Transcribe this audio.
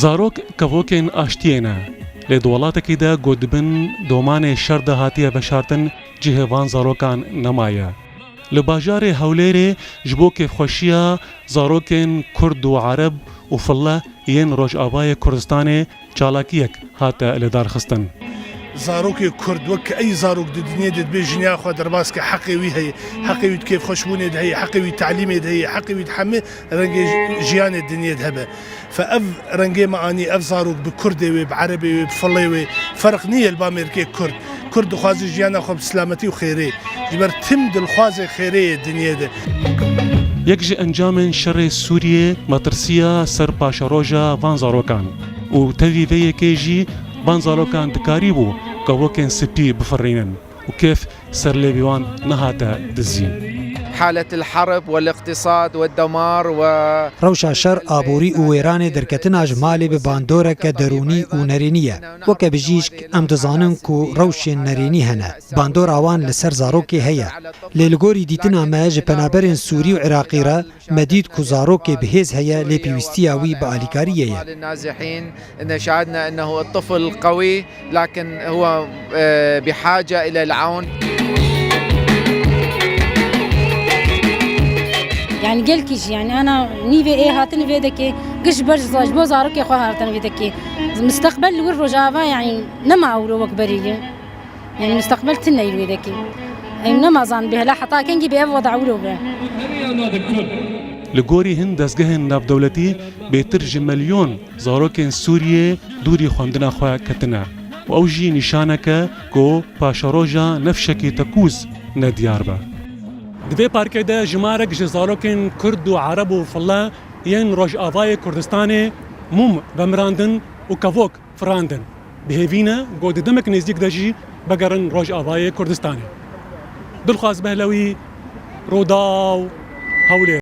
زارۆک کەڤۆکên ئاشتیێنە لێ دوڵاتێکیدا گۆدبن دۆمانێ شەر داهاتیە بەشارتن جihêvan zarokan nemaye. Li bajarê Hewlêrê ji bo kêfxweşiya zarokên Kurd û Arab û File yên Rojavayê Kurdistanê çalakiyek hate lêdarxistin. زارۆکی کورد وەک ئەی زارۆک دنیێ دەبێ ژنیا خوا دەرباز کە حەقێوی هەیە حەقێویت کێفخۆشبوونێت هەیە حەقێوی تعلیمێت هەیە حەقێویت هەمێ ڕەنگەی ژیانێت دنیێت هەبێ فەئەv ڕەنگەی مەعانی ئەv زارۆک bi Kurdê wê bi Erebê wê bi Filê wê ferq niye li Bamerkê Kurd dixwaze jiyana xwe bi silametî û xêrê ji ber tim dilxwazê xêreyê dinyê de. Yek ji encamên şerê Sûriyê metirsiya ser paşeroja van zarokan û tevî vê yekê jî van zarokan dikarî bû kevokên spî bifirînin û kêf serlêvî wan nehate dizîn. حالة الحرب والاقتصاد والدمار روشا شر آبوری و ویران درکتنا جمالی به باندورک درونی و نرینیه وکه بجیشک ام دزانن کو روش نرینی هنه باندور آوان لسر زاروکی هیا لیلگوری دیتنا ماج پنابرین سوری و عراقی را مدید کو زاروکی بهز هیا لیپیوستی آوی با آلیکاریه النازحين ان شاهدنا انه الطفل قوي لكن هو بحاجة الى العون. يعني قلكيش يعني أنا نيفي إيه هاتني في ذكي قش برج بو زارك يا أخوها هاتني في ذكي مستقبل والرجافة يعني نما أولو وكبرية يعني مستقبل تنيل في ذكي أي نما زان بها لا حتى كنجي بأفوض أولو به. لگۆری هەن دەستگەهên ناودەوڵەتî بێتر ji مەلیۆن zarokên Sûriyê dûrî xwendina xwe ketine û ew jî nîşaneke ku paşeroja nefşekê tekûz nediyar be. Di vê parkê de jimarek ji zarokên Kurd û Arab û File yên Rojavayê Kurdistanê mûm vemirandin û kevok firandin. Bihêvîne got di demek nêzik de jî vegerin Rojavayê Kurdistanê. Dilxwaz Behlewî, Rodaw, Hewlêr.